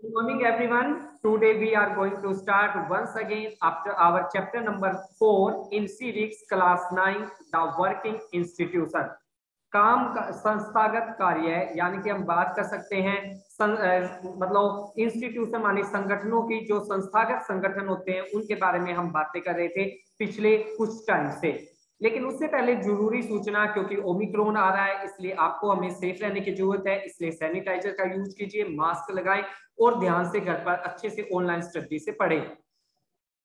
Good morning, everyone. Today we are going to start once again after our chapter number 4 in series class 9, the working institution. काम का संस्थागत कार्य यानी कि हम बात कर सकते हैं मतलब इंस्टीट्यूशन माने संगठनों की जो संस्थागत संगठन होते हैं उनके बारे में हम बातें कर रहे थे पिछले कुछ टाइम से। लेकिन उससे पहले जरूरी सूचना, क्योंकि ओमिक्रॉन आ रहा है इसलिए आपको हमें सेफ रहने की जरूरत है, इसलिए सैनिटाइजर का यूज कीजिए, मास्क लगाएं और ध्यान से घर पर अच्छे से ऑनलाइन स्टडी से पढ़ें।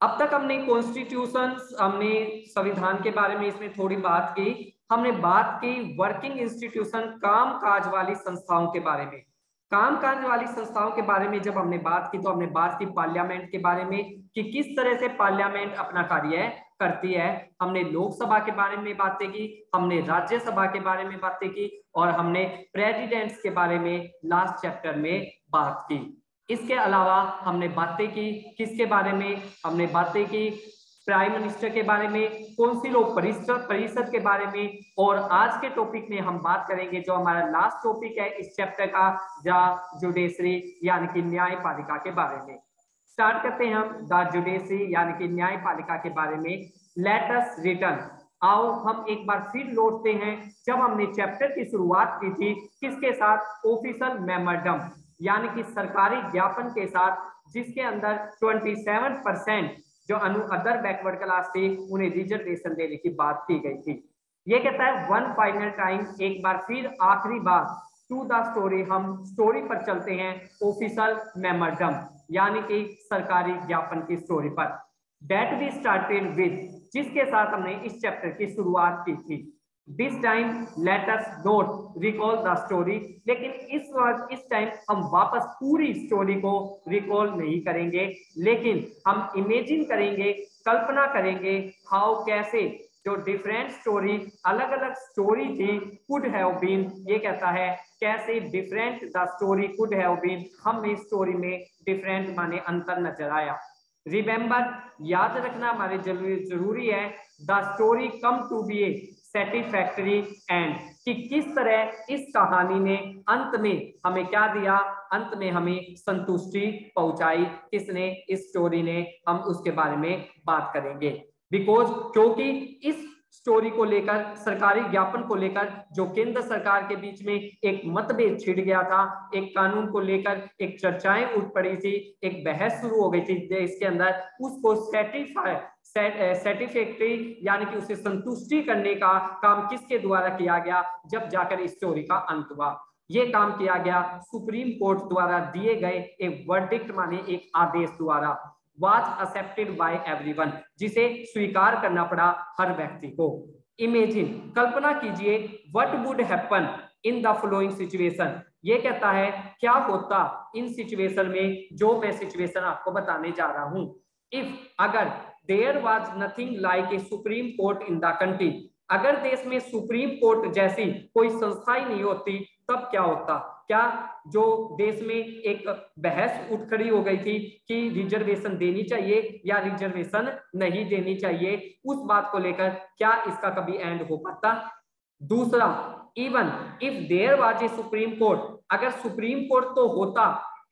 अब तक हमने कॉन्स्टिट्यूशन, हमने संविधान के बारे में इसमें थोड़ी बात की, हमने बात की वर्किंग इंस्टीट्यूशन काम काज वाली संस्थाओं के बारे में। काम काज वाली संस्थाओं के बारे में जब हमने बात की तो हमने बात की पार्लियामेंट के बारे में कि किस तरह से पार्लियामेंट अपना कार्य करती है। हमने लोकसभा के बारे में बातें की, हमने राज्यसभा के बारे में बातें की और हमने प्रेसिडेंट्स के बारे में लास्ट चैप्टर में बात की। इसके अलावा हमने बातें की किसके बारे में, हमने बातें की प्राइम मिनिस्टर के बारे में, काउंसिल ऑफ परिषद के बारे में। और आज के टॉपिक में हम बात करेंगे जो हमारा लास्ट टॉपिक है इस चैप्टर का, जुडिशरी यानी कि न्यायपालिका के बारे में। स्टार्ट करते हैं हम द जुडिशरी यानी कि न्यायपालिका के बारे में। लेट अस रिटर्न, आओ हम एक बार फिर लौटते हैं जब हमने चैप्टर की शुरुआत की थी किसके साथ, ऑफिशियल मेमोरेंडम यानी कि सरकारी ज्ञापन के साथ, जिसके अंदर 27% जो अदर बैकवर्ड क्लास थे उन्हें रिजर्वेशन देने की बात की गई थी। ये कहता है वन फाइनल टाइम, एक बार फिर आखिरी बार, टू द स्टोरी, हम स्टोरी पर चलते हैं ऑफिशियल मेमोरेंडम यानी कि सरकारी ज्ञापन की स्टोरी पर। दैट वी स्टार्टेड विद, जिसके साथ हमने इस चैप्टर की शुरुआत की थी। This time let us note recall the story, लेकिन इस टाइम हम वापस पूरी स्टोरी को रिकॉल नहीं करेंगे, लेकिन हम इमेजिन करेंगे, कल्पना करेंगे, हाउ कैसे जो डिफरेंट स्टोरी, अलग अलग स्टोरी थी, कुड हैव बीन, ये कहता है कैसे different the story could have been, हमें स्टोरी में डिफरेंट माने अंतर नजर आया। रिमेंबर, याद रखना हमारे जरूरी है, the story come to be a satisfactory end, कि किस तरह इस कहानी ने अंत में हमें क्या दिया, अंत में हमें संतुष्टि पहुंचाई, किसने, इस स्टोरी ने, हम उसके बारे में बात करेंगे। बिकॉज क्योंकि इस स्टोरी को लेकर, सरकारी ज्ञापन को लेकर जो केंद्र सरकार के बीच में एक मतभेद छिड़ गया था, एक कानून को लेकर एक चर्चाएं उठ पड़ी थी, एक बहस शुरू हो गई थी इसके अंदर, उसको सेटिस्फैक्टरी यानी कि उसे संतुष्टि करने का काम किसके द्वारा किया गया, जब जाकर इस स्टोरी का अंत हुआ। ये काम किया गया सुप्रीम कोर्ट द्वारा दिए गए एक वर्डिक्ट माने एक आदेश द्वारा, was accepted by everyone, जिसे स्वीकार करना पड़ा हर व्यक्ति को। इमेजिन, कल्पना कीजिए, what would happen in the following situation, ये कहता है क्या होता इन सिचुएशन में जो मैं सिचुएशन आपको बताने जा रहा हूं। इफ, अगर there was nothing like a supreme court in the country, अगर देश में सुप्रीम कोर्ट जैसी कोई संस्था ही नहीं होती तब क्या होता। क्या जो देश में एक बहस उठ खड़ी हो गई थी कि रिजर्वेशन देनी चाहिए या रिजर्वेशन नहीं देनी चाहिए, उस बात को लेकर क्या इसका कभी एंड हो पाता। दूसरा, even if there was a supreme court, अगर सुप्रीम कोर्ट तो होता,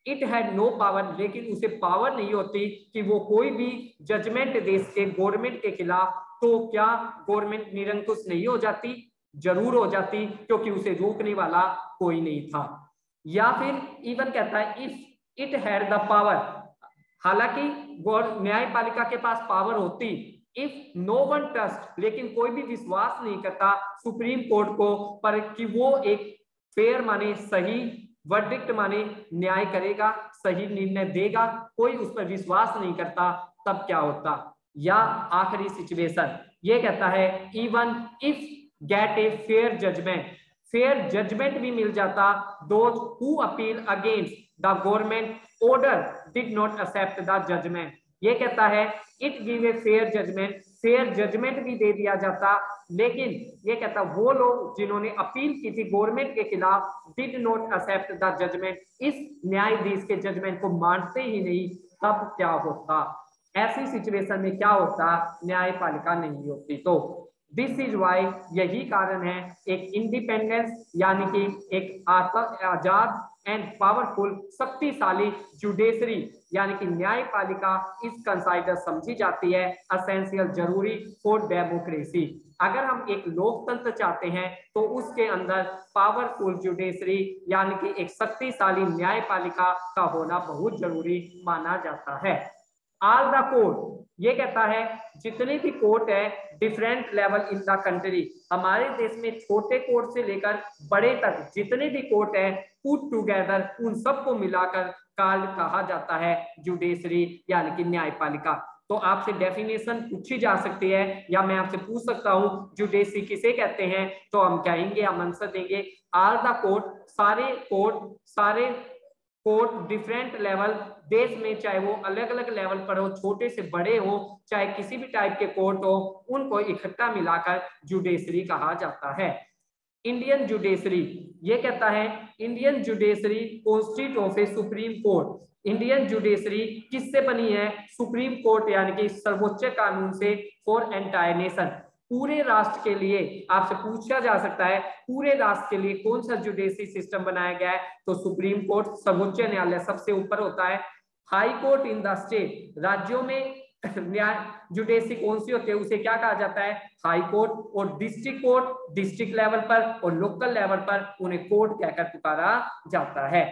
इट हैड नो पावर, लेकिन उसे पावर नहीं होती कि वो कोई भी जजमेंट देश के गवर्नमेंट के खिलाफ, तो क्या गवर्नमेंट निरंकुश नहीं हो जाती, जरूर हो जाती, क्योंकि उसे रोकने वाला कोई नहीं था। या फिर इवन कहता है if it had the power, हालांकि न्यायपालिका के पास पावर होती, इफ नो वन ट्रस्ट, लेकिन कोई भी विश्वास नहीं करता सुप्रीम कोर्ट को पर कि वो एक फेयर माने सही वर्डिक्ट माने न्याय करेगा, सही निर्णय देगा, कोई उस पर विश्वास नहीं करता, तब क्या होता। या आखिरी सिचुएशन ये कहता है even if get a fair judgement, fair judgement भी मिल जाता, those who appeal against the government order did not accept the judgement, ये कहता है it give a fair judgement, fair judgement भी दे दिया जाता, लेकिन ये कहता वो लोग जिन्होंने अपील की थी गवर्नमेंट के खिलाफ, did not accept the judgement, इस न्यायाधीश के जजमेंट को मानते ही नहीं, तब क्या होता। ऐसी सिचुएशन में क्या होता, न्यायपालिका नहीं होती। तो दिस इज वाई, यही कारण है एक इंडिपेंडेंस यानी कि एक आजाद एंड पावरफुल, शक्तिशाली जुडिशरी यानी कि न्यायपालिका इस कंसाइडर समझी जाती है असेंशियल, जरूरी फॉर डेमोक्रेसी। अगर हम एक लोकतंत्र चाहते हैं तो उसके अंदर पावरफुल जुडिशरी यानी कि एक शक्तिशाली न्यायपालिका का होना बहुत जरूरी माना जाता है। ऑल द कोर्ट, ये कहता है जितने भी कोर्ट है different level in the country, हमारे देश में छोटे कोर्ट से लेकर बड़े तक जितने भी कोर्ट है पुट टुगेदर, उन सबको मिलाकर काल कहा जाता है जुडिशरी यानी कि न्यायपालिका। तो आपसे डेफिनेशन पूछी जा सकती है या मैं आपसे पूछ सकता हूं जुडिशरी किसे कहते हैं, तो हम कहेंगे, हम आंसर देंगे ऑल द कोर्ट, सारे कोर्ट डिफरेंट लेवल, देश में चाहे वो अलग अलग लेवल पर हो, छोटे से बड़े हो, चाहे किसी भी टाइप के कोर्ट हो, उनको इकट्ठा मिलाकर जुडिशरी कहा जाता है। इंडियन जुडिशरी, ये कहता है Indian judiciary constitute of A supreme court. Indian judiciary किससे बनी है? सुप्रीम कोर्ट यानी कि सर्वोच्च कानून से, फॉर एंटायर नेशन, पूरे राष्ट्र के लिए। आपसे पूछा जा सकता है पूरे राष्ट्र के लिए कौन सा जुडिशरी सिस्टम बनाया गया है, तो सुप्रीम कोर्ट, सर्वोच्च न्यायालय सबसे ऊपर होता है। High court in the state, राज्यों में न्याय जुडिशरी कौन सी होती है उसे क्या कहा जाता है? High court. और डिस्ट्रिक्ट कोर्ट डिस्ट्रिक्ट लेवल पर और लोकल लेवल पर उन्हें कोर्ट कहकर पुकारा जाता है।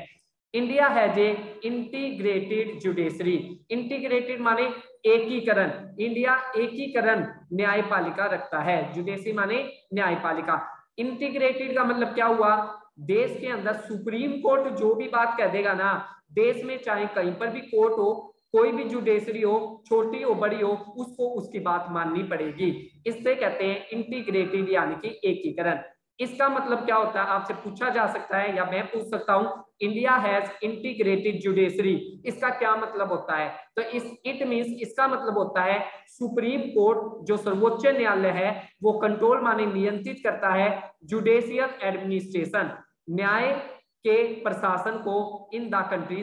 India has a integrated judiciary. Integrated माने एकीकरण, इंडिया एकीकरण न्यायपालिका रखता है। जुडिशरी माने न्यायपालिका। इंटीग्रेटेड का मतलब क्या हुआ? देश के अंदर सुप्रीम कोर्ट जो भी बात कह देगा ना, देश में चाहे कहीं पर भी कोर्ट हो, कोई भी जुडिशरी हो, छोटी हो बड़ी हो, उसको उसकी बात माननी पड़ेगी। इससे कहते हैं इंटीग्रेटेड यानी कि एकीकरण। इसका मतलब क्या होता है आपसे पूछा जा सकता है या मैं पूछ सकता हूं, इंडिया हैज इंटीग्रेटेड जुडिशरी, इसका क्या मतलब होता है? तो इट मींस, इसका मतलब होता है सुप्रीम कोर्ट जो सर्वोच्च न्यायालय है वो कंट्रोल माने नियंत्रित करता है जुडिशियल एडमिनिस्ट्रेशन, न्याय के प्रशासन को इन द कंट्री,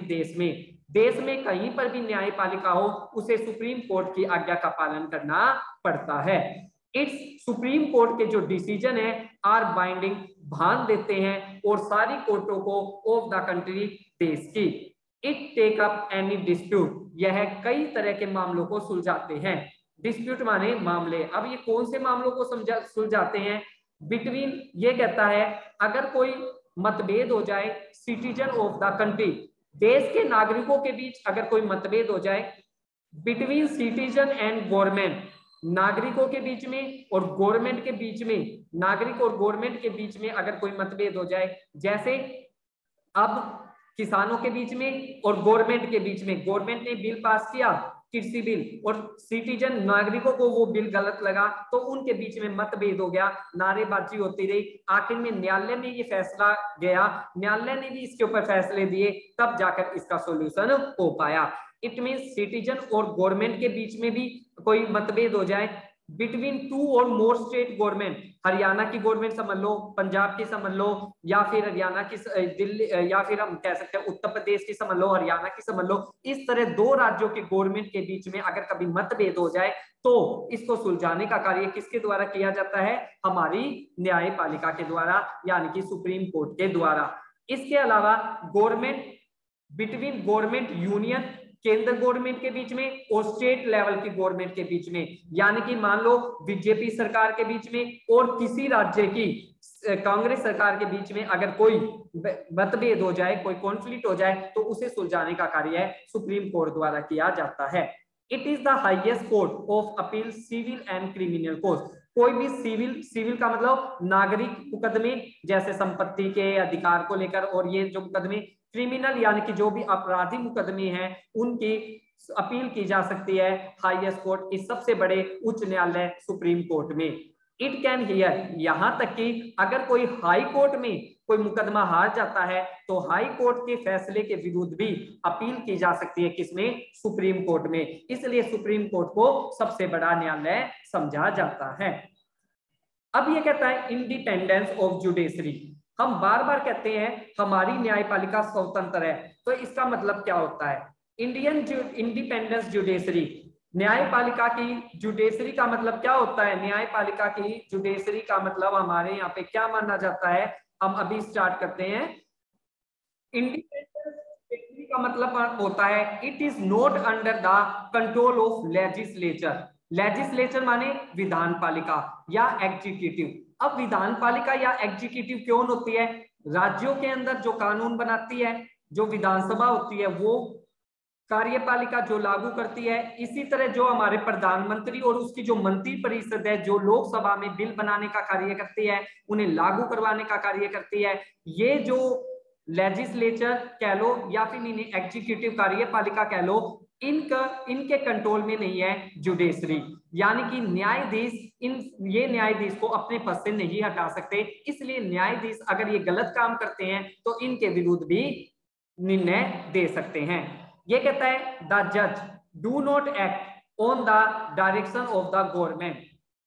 देश में कहीं पर भी न्यायपालिका हो उसे सुप्रीम कोर्ट की आज्ञा का पालन करना पड़ता है। इट्स सुप्रीम कोर्ट के जो डिसीजन है आर बाइंडिंग, भान देते हैं और सारी कोर्टों को ऑफ द कंट्री, देश की। It take up any dispute, यह कई तरह के मामलों को सुलझाते हैं। डिस्प्यूट माने मामले। अब ये कौन से मामलों को सुलझाते हैं? बिटवीन, ये कहता है अगर कोई मतभेद हो जाए सिटीजन ऑफ द कंट्री, देश के नागरिकों के बीच अगर कोई मतभेद हो जाए, बिटवीन सिटीजन एंड गवर्नमेंट, नागरिकों के बीच में और गवर्नमेंट के बीच में, नागरिक और गवर्नमेंट के बीच में अगर कोई मतभेद हो जाए, जैसे अब किसानों के बीच में और गवर्नमेंट के बीच में, गवर्नमेंट ने बिल पास किया कृषि बिल और सिटीजन नागरिकों को वो बिल गलत लगा, तो उनके बीच में मतभेद हो गया, नारेबाजी होती रही, आखिर में न्यायालय में ये फैसला गया, न्यायालय ने भी इसके ऊपर फैसले दिए, तब जाकर इसका सॉल्यूशन हो पाया। इट मींस सिटीजन और गवर्नमेंट के बीच में भी कोई मतभेद हो जाए, बिटवीन टू और मोर स्टेट गवर्नमेंट, हरियाणा की गवर्नमेंट समझ लो, पंजाब की समझ लो, या फिर हरियाणा की, दिल्ली, या फिर हम कह सकते हैं उत्तर प्रदेश की समझ लो, हरियाणा की समझ लो, इस तरह दो राज्यों के गवर्नमेंट के बीच में अगर कभी मतभेद हो जाए तो इसको सुलझाने का कार्य किसके द्वारा किया जाता है? हमारी न्यायपालिका के द्वारा यानी कि सुप्रीम कोर्ट के द्वारा। इसके अलावा गवर्नमेंट, बिटवीन गवर्नमेंट यूनियन, केंद्र गवर्नमेंट के बीच में और स्टेट लेवल की गवर्नमेंट के बीच में, यानी कि मान लो बीजेपी सरकार के बीच में और किसी राज्य की कांग्रेस सरकार के बीच में अगर कोई मतभेद हो जाए, कोई कॉन्फ्लिक्ट हो जाए, तो उसे सुलझाने का कार्य सुप्रीम कोर्ट द्वारा किया जाता है। It is the highest court of appeal civil and criminal court. कोई भी सिविल का मतलब नागरिक मुकदमे, जैसे संपत्ति के अधिकार को लेकर, और ये जो मुकदमे क्रिमिनल यानी कि जो भी अपराधी मुकदमे हैं उनकी अपील की जा सकती है हाईएस्ट कोर्ट, इस सबसे बड़े उच्च न्यायालय सुप्रीम कोर्ट में। इट कैन हियर, यहां तक कि अगर कोई हाई कोर्ट में कोई मुकदमा हार जाता है तो हाई कोर्ट के फैसले के विरुद्ध भी अपील की जा सकती है, किसमें? सुप्रीम कोर्ट में। इसलिए सुप्रीम कोर्ट को सबसे बड़ा न्यायालय समझा जाता है। अब ये कहता है इंडिपेंडेंस ऑफ जुडिशरी। हम बार बार कहते हैं हमारी न्यायपालिका स्वतंत्र है, तो इसका मतलब क्या होता है? इंडिपेंडेंस जुडिशरी, न्यायपालिका की जुडिशरी का मतलब क्या होता है? न्यायपालिका की जुडिशरी का मतलब हमारे यहाँ पे क्या माना जाता है? हम अभी स्टार्ट करते हैं। इंडिपेंडेंस का मतलब होता है it is not under the control of legislature. Legislature माने विधान पालिका या एग्जीक्यूटिव। अब विधान पालिका या एग्जीक्यूटिव क्यों होती है? राज्यों के अंदर जो कानून बनाती है, जो विधानसभा होती है वो कार्यपालिका जो लागू करती है। इसी तरह जो हमारे प्रधानमंत्री और उसकी जो मंत्री परिषद है, जो लोकसभा में बिल बनाने का कार्य करती है, उन्हें लागू करवाने का कार्य करती है। ये जो लेजिस्लेचर कह लो या फिर इन्हें एग्जीक्यूटिव कार्यपालिका कह लो, इनके कंट्रोल में नहीं है जुडिशरी, यानी कि न्यायाधीश ये न्यायाधीश को अपने पद से नहीं हटा सकते। इसलिए न्यायाधीश अगर ये गलत काम करते हैं तो इनके विरुद्ध भी निर्णय दे सकते हैं। ये कहता है द जज do not act on the direction of the government.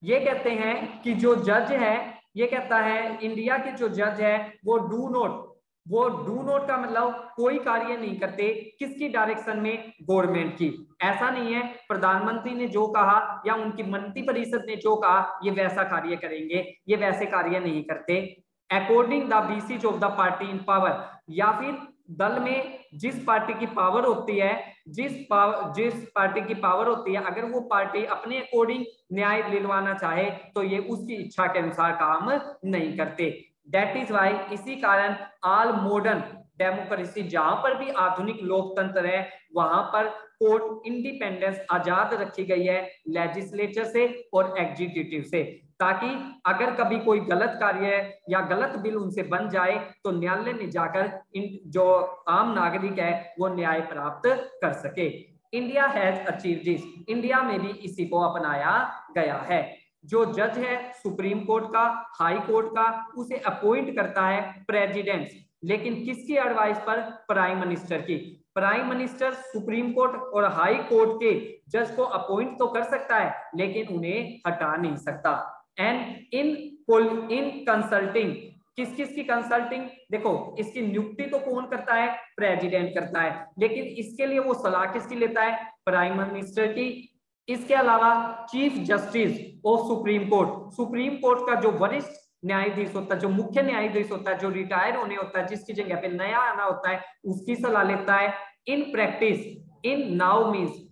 ये कहते हैं कि जो जज है, ये कहता है इंडिया के जो जज है वो डू नोट का मतलब कोई कार्य नहीं करते किसकी डायरेक्शन में? गवर्नमेंट की। ऐसा नहीं है प्रधानमंत्री ने जो कहा या उनकी मंत्री परिषद ने जो कहा ये वैसा कार्य करेंगे, ये वैसे कार्य नहीं करते। According the basis of the party in power, या फिर दल में जिस पार्टी की पावर होती है, जिस पार्टी की पावर होती है, अगर वो पार्टी अपने अकॉर्डिंग न्याय दिलवाना चाहे तो ये उसकी इच्छा के अनुसार काम नहीं करते। दैट इज वाई, इसी कारण ऑल मॉडर्न डेमोक्रेसी, जहां पर भी आधुनिक लोकतंत्र है वहां पर कोर्ट इंडिपेंडेंस आजाद रखी गई है लेजिस्लेचर से और एग्जीक्यूटिव से, ताकि अगर कभी कोई गलत कार्य या गलत बिल उनसे बन जाए तो न्यायालय में जाकर जो आम नागरिक है वो न्याय प्राप्त कर सके। India has achieve this, India में भी इसी को अपनाया गया है। जो जज है सुप्रीम कोर्ट का, हाई कोर्ट का, उसे अपॉइंट करता है प्रेसिडेंट, लेकिन किसकी एडवाइस पर? प्राइम मिनिस्टर की। प्राइम मिनिस्टर सुप्रीम कोर्ट और हाई कोर्ट के जज को अपॉइंट तो कर सकता है लेकिन उन्हें हटा नहीं सकता। एंड इन कंसल्टिंग, किस किस की कंसल्टिंग? देखो इसकी नियुक्ति तो कौन करता है? प्रेसिडेंट करता है, लेकिन इसके लिए वो सलाह किसकी लेता है? प्राइम मिनिस्टर की। इसके अलावा chief justice of supreme court, supreme court का जो वरिष्ठ न्यायाधीश होता है, जो मुख्य न्यायाधीश होता है, जो रिटायर होने होता है, जिसकी जगह पे नया आना होता है, उसकी सलाह लेता है। In practice, in now means,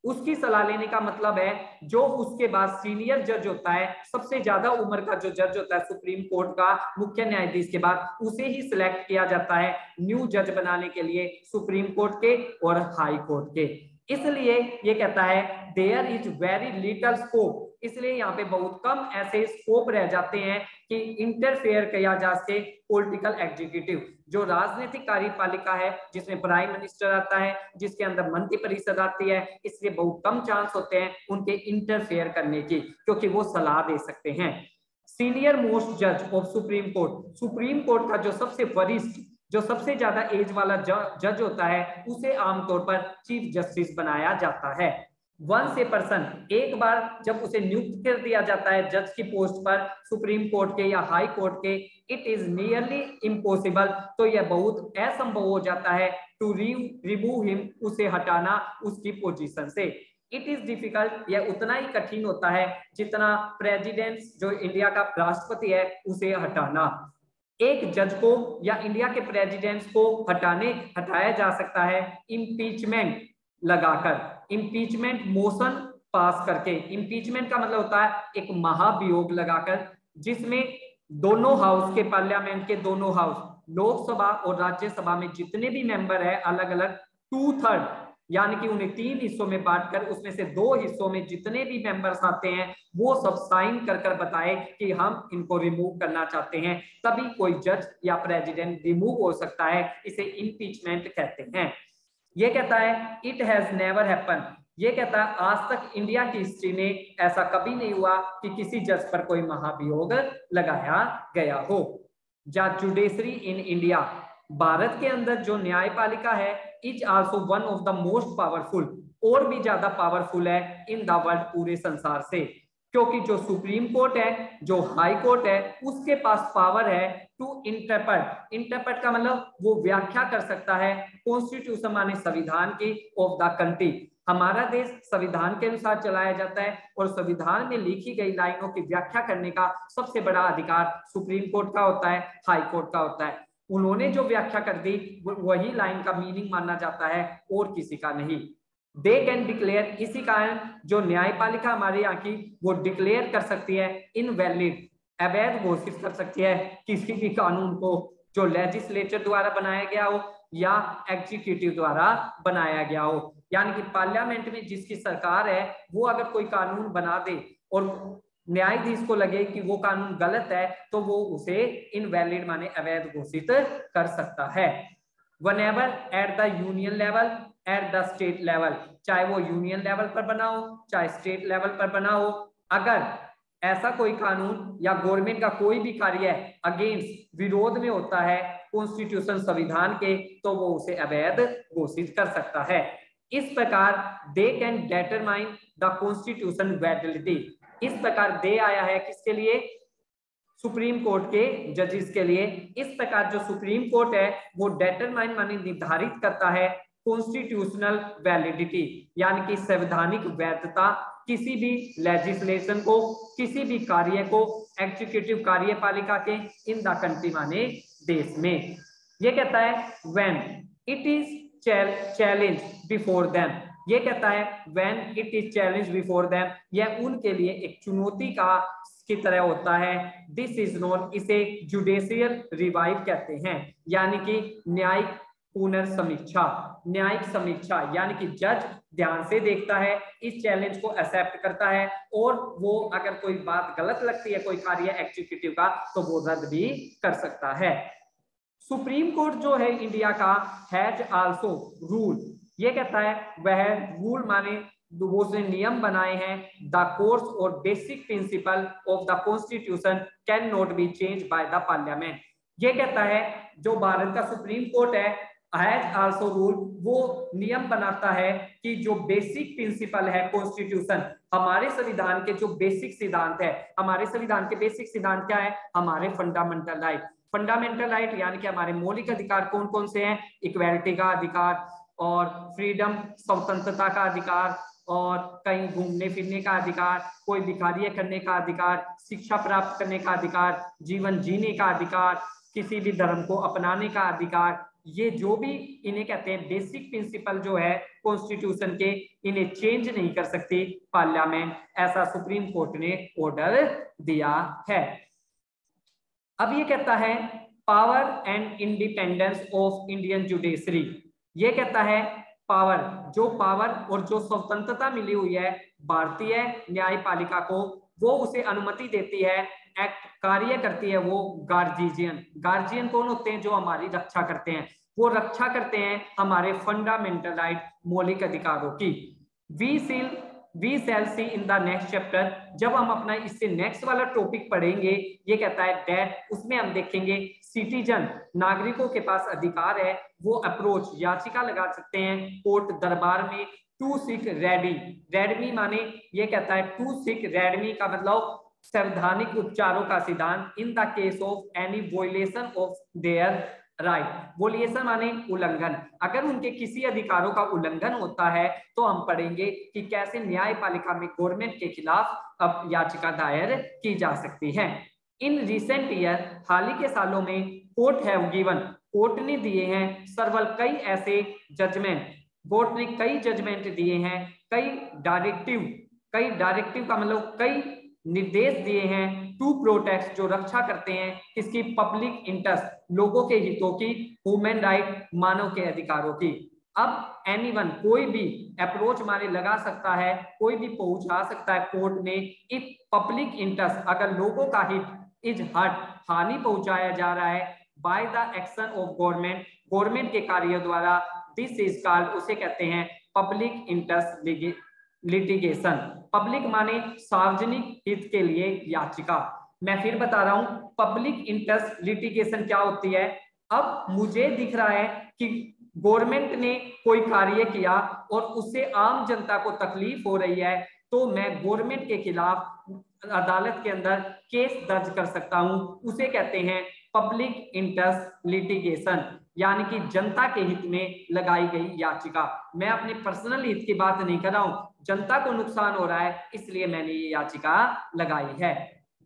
उसकी सलाह लेने का मतलब है जो उसके बाद सीनियर जज होता है, सबसे ज्यादा उम्र का जो जज होता है सुप्रीम कोर्ट का मुख्य न्यायाधीश के बाद, उसे ही सिलेक्ट किया जाता है न्यू जज बनाने के लिए सुप्रीम कोर्ट के और हाई कोर्ट के। इसलिए ये कहता है there is very little scope, इसलिए यहाँ पे बहुत कम ऐसे स्कोप रह जाते हैं कि इंटरफेयर किया जा सके पॉलिटिकल एग्जीक्यूटिव, जो राजनीतिक कार्यपालिका है जिसमें प्राइम मिनिस्टर आता है, जिसके अंदर मंत्री परिषद आती है, इसलिए बहुत कम चांस होते हैं उनके इंटरफेयर करने की, क्योंकि वो सलाह दे सकते हैं। सीनियर मोस्ट जज of supreme court, supreme court का जो सबसे वरिष्ठ, जो सबसे ज्यादा एज वाला जज होता है, उसे आमतौर पर चीफ जस्टिस बनाया जाता है। वंस ए पर्सन, एक बार जब उसे नियुक्त कर दिया जाता है जज की पोस्ट पर सुप्रीम कोर्ट के या हाई कोर्ट के, इट इज नियरली इम्पॉसिबल, तो यह बहुत असंभव हो जाता है टू रिमूव हिम, उसे हटाना उसकी पोजीशन से। इट इज डिफिकल्ट, यह उतना ही कठिन होता है जितना प्रेसिडेंट, जो इंडिया का राष्ट्रपति है, उसे हटाना। एक जज को या इंडिया के प्रेसिडेंट को हटाया जा सकता है इम्पीचमेंट लगाकर, इम्पीचमेंट मोशन पास करके। इम्पीचमेंट का मतलब होता है एक महाभियोग लगाकर, जिसमें दोनों हाउस के, पार्लियामेंट के दोनों हाउस, लोकसभा और राज्यसभा में जितने भी मेंबर है अलग अलग 2/3, यानी कि उन्हें 3 हिस्सों में बांटकर उसमें से 2 हिस्सों में जितने भी मेंबर्स आते हैं वो सब साइन कर बताए कि हम इनको रिमूव करना चाहते हैं, तभी कोई जज या प्रेसिडेंट रिमूव हो सकता है। इसे इम्पीचमेंट कहते हैं। ये कहता है इट हैज नेवर हैपन, ये कहता है आज तक इंडिया की हिस्ट्री में ऐसा कभी नहीं हुआ कि किसी जज पर कोई महाभियोग लगाया गया हो। जुडिशरी इन इंडिया, भारत के अंदर जो न्यायपालिका है, is also one of the most powerful, और भी ज्यादा पावरफुल है इन द वर्ल्ड, पूरे संसार से, क्योंकि जो सुप्रीम कोर्ट है, जो हाई कोर्ट है, उसके पास पावर है टू इंटरप्रेट, इंटरप्रेट का मतलब वो व्याख्या कर सकता है कॉन्स्टिट्यूशन माने संविधान की, ऑफ द कंट्री। हमारा देश संविधान के अनुसार चलाया जाता है और संविधान में लिखी गई लाइनों की व्याख्या करने का सबसे बड़ा अधिकार सुप्रीम कोर्ट का होता है, हाई कोर्ट का होता है। उन्होंने जो व्याख्या कर दी वही लाइन का मीनिंग माना जाता है और किसी का नहीं। दे कैन डिक्लेयर, इसी कारण जो न्यायपालिका हमारे यहाँ की वो डिक्लेयर कर सकती है इनवैलिड, अवैध घोषित कर सकती है किसी भी कानून को जो लेजिस्लेचर द्वारा बनाया गया हो या एग्जीक्यूटिव द्वारा बनाया गया हो। यानी कि पार्लियामेंट में जिसकी सरकार है वो अगर कोई कानून बना दे और न्यायाधीश को लगे कि वो कानून गलत है तो वो उसे इनवैलिड माने अवैध घोषित कर सकता है। Whenever at the union level, at the state level, चाहे वो यूनियन लेवल पर बना हो चाहे स्टेट लेवल पर बना हो, अगर ऐसा कोई कानून या गवर्नमेंट का कोई भी कार्य अगेंस्ट विरोध में होता है कॉन्स्टिट्यूशन संविधान के तो वो उसे अवैध घोषित कर सकता है। इस प्रकार they can determine the constitution validity, इस प्रकार दे आया है किसके लिए, सुप्रीम कोर्ट के जजेस के लिए। इस प्रकार जो सुप्रीम कोर्ट है वो डिटरमाइन माने निर्धारित करता है कॉन्स्टिट्यूशनल वैलिडिटी, यानी कि संवैधानिक वैधता किसी भी लेजिस्लेशन को, किसी भी कार्य को, एग्जीक्यूटिव कार्यपालिका के इन द कंट्री माने देश में। ये कहता है when it is challenge before them, ये कहता है when it is challenge before them, यह उनके लिए एक चुनौती की तरह होता है। दिस इज नोन, इसे जुडिशियल रिवाइव कहते हैं, यानी कि न्यायिक पुनर्समीक्षा, न्यायिक समीक्षा, यानी कि जज ध्यान से देखता है, इस चैलेंज को एक्सेप्ट करता है और वो अगर कोई बात गलत लगती है कोई कार्य एग्जीक्यूटिव का तो वो रद्द भी कर सकता है। सुप्रीम कोर्ट जो है इंडिया का हैज आल्सो रूल, ये कहता है वह रूल माने वो से नियम बनाए हैं, द कोर्स और basic principle of the constitution can not be change by the parliament. ये कहता है जो भारत का सुप्रीम कोर्ट है हैज आल्सो रूल, वो नियम बनाता है कि जो बेसिक प्रिंसिपल है कॉन्स्टिट्यूशन, हमारे संविधान के जो बेसिक सिद्धांत है, हमारे संविधान के बेसिक सिद्धांत क्या है, हमारे फंडामेंटल राइट, फंडामेंटल राइट यानी कि हमारे मौलिक अधिकार कौन कौन से हैं, इक्वालिटी का अधिकार और फ्रीडम स्वतंत्रता का अधिकार और कहीं घूमने फिरने का अधिकार, कोई भी कार्य करने का अधिकार, शिक्षा प्राप्त करने का अधिकार, जीवन जीने का अधिकार, किसी भी धर्म को अपनाने का अधिकार, ये जो भी इन्हें कहते हैं बेसिक प्रिंसिपल जो है कॉन्स्टिट्यूशन के, इन्हें चेंज नहीं कर सकती पार्लियामेंट, ऐसा सुप्रीम कोर्ट ने ऑर्डर दिया है। अब ये कहता है power and independence of Indian judiciary, ये कहता है पावर, जो पावर और जो स्वतंत्रता मिली हुई है भारतीय न्यायपालिका को वो उसे अनुमति देती है, एक्ट कार्य करती है वो गार्जियन, गार्जियन कौन होते हैं, जो हमारी रक्षा करते हैं, वो रक्षा करते हैं हमारे फंडामेंटल राइट मौलिक अधिकारों की। We shall see in the next chapter, जब हम अपना इससे नेक्स्ट वाला टॉपिक पढ़ेंगे, ये कहता है दैट, उसमें हम देखेंगे सिटीजन, नागरिकों के पास अधिकार है वो अप्रोच याचिका लगा सकते हैं कोर्ट दरबार में टू सीक रेडमी, रेडमी माने ये कहता है टू सीक रेडमी का मतलब संवैधानिक उपचारों का सिद्धांत, in the case of any violation of their right, violation माने उल्लंघन, अगर उनके किसी अधिकारों का उल्लंघन होता है तो हम पढ़ेंगे कि कैसे न्यायपालिका में गवर्नमेंट के खिलाफ अब याचिका दायर की जा सकती है। इन रिसेंट ईयर, हाल ही के सालों में कोर्ट हैव गिवन, कोर्ट ने दिए हैं सर्वल कई ऐसे जजमेंट, कोर्ट ने कई जजमेंट दिए हैं, कई डायरेक्टिव का मतलब कई निर्देश दिए हैं टू प्रोटेक्ट, जो रक्षा करते हैं किसकी, पब्लिक इंटरेस्ट, लोगों के हितों की, ह्यूमन राइट, मानव के अधिकारों की। अब एनीवन, कोई भी अप्रोच माने लगा सकता है, कोई भी पहुंचा सकता है कोर्ट में, इफ पब्लिक इंटरेस्ट, अगर लोगों का हित इज हर्ट, हानि पहुंचाया जा रहा है, by the action of government, government के कार्य द्वारा, दिस इज कॉल्ड, उसे कहते हैं पब्लिक इंटरेस्ट लिटिगेशन। पब्लिक माने सार्वजनिक हित के लिए याचिका। मैं फिर बता रहा हूं पब्लिक इंटरेस्ट लिटिगेशन क्या होती है। अब मुझे दिख रहा है कि गवर्नमेंट ने कोई कार्य किया और उससे आम जनता को तकलीफ हो रही है, तो मैं गवर्नमेंट के खिलाफ अदालत के अंदर केस दर्ज कर सकता हूं, उसे कहते हैं पब्लिक इंटरेस्ट लिटिगेशन, यानी कि जनता के हित में लगाई गई याचिका। मैं अपने पर्सनल हित की बात नहीं कर रहा हूं, जनता को नुकसान हो रहा है इसलिए मैंने ये याचिका लगाई है।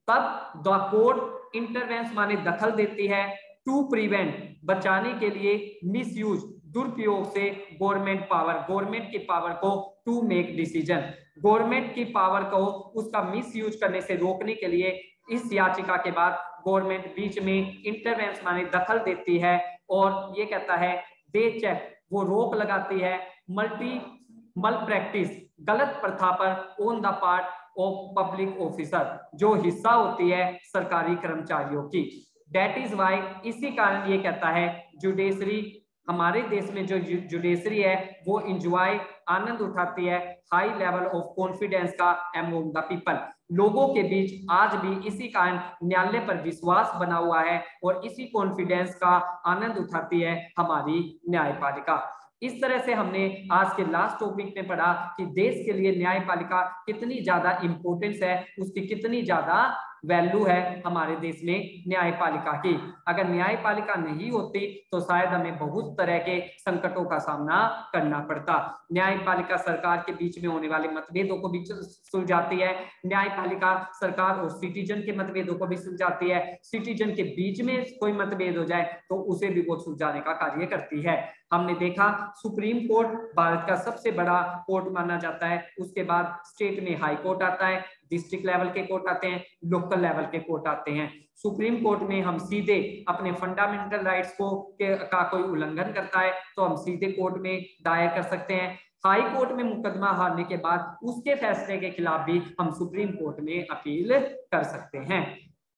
तब द कोर्ट इंटरवेंस माने दखल देती है टू प्रिवेंट बचाने के लिए, मिसयूज दुरुपयोग से, गवर्नमेंट की पावर को टू मेक डिसीजन गवर्नमेंट की पावर को उसका मिसयूज करने से रोकने के लिए इस याचिका के बाद गवर्नमेंट बीच में इंटरवेंस माने दखल देती है और ये कहता है दे चेक वो रोक लगाती है मल प्रैक्टिस गलत प्रथा पर on the part of public officer जो हिस्सा होती है सरकारी कर्मचारियों की। दैट इज वाई इसी कारण ये कहता है जुडिशरी हमारे देश में जो जुडिशरी है वो इंजॉय आनंद उठाती है हाई लेवल ऑफ कॉन्फिडेंस का अमंग द पीपल। लोगों के बीच आज भी इसी कारण न्यायालय पर विश्वास बना हुआ है और इसी कॉन्फिडेंस का आनंद उठाती है हमारी न्यायपालिका। इस तरह से हमने आज के लास्ट टॉपिक में पढ़ा कि देश के लिए न्यायपालिका कितनी ज्यादा इंपॉर्टेंस है, उसकी कितनी ज्यादा वैल्यू है हमारे देश में न्यायपालिका की। अगर न्यायपालिका नहीं होती तो शायद हमें बहुत तरह के संकटों का सामना करना पड़ता। न्यायपालिका सरकार के बीच में होने वाले मतभेदों को भी सुलझाती है, न्यायपालिका सरकार और सिटीजन के मतभेदों को भी सुलझाती है, सिटीजन के बीच में कोई मतभेद हो जाए तो उसे भी वो सुलझाने का कार्य करती है। हमने देखा सुप्रीम कोर्ट भारत का सबसे बड़ा कोर्ट माना जाता है, उसके बाद स्टेट में हाई कोर्ट आता है, डिस्ट्रिक्ट लेवल के कोर्ट आते हैं, लोकल लेवल के कोर्ट आते हैं। सुप्रीम कोर्ट में हम सीधे अपने फंडामेंटल राइट्स का कोई उल्लंघन करता है तो हम सीधे कोर्ट में दायर कर सकते हैं। हाई कोर्ट में मुकदमा हारने के बाद उसके फैसले के खिलाफ भी हम सुप्रीम कोर्ट में अपील कर सकते हैं।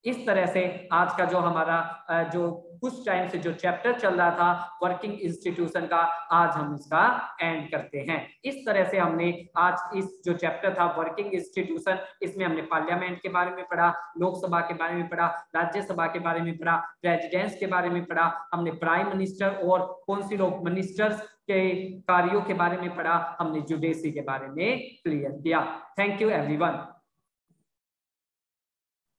इस तरह से आज का जो हमारा जो कुछ टाइम से जो चैप्टर चल रहा था वर्किंग इंस्टीट्यूशन का, आज हम इसका एंड करते हैं। इस तरह से हमने आज इस जो चैप्टर था वर्किंग इंस्टीट्यूशन, इसमें हमने पार्लियामेंट के बारे में पढ़ा, लोकसभा के बारे में पढ़ा, राज्यसभा के बारे में पढ़ा, प्रेसिडेंट्स के बारे में पढ़ा, हमने प्राइम मिनिस्टर और काउंसिल ऑफ मिनिस्टर्स के कार्यों के बारे में पढ़ा, हमने जुडिशरी के बारे में क्लियर किया। Thank you everyone.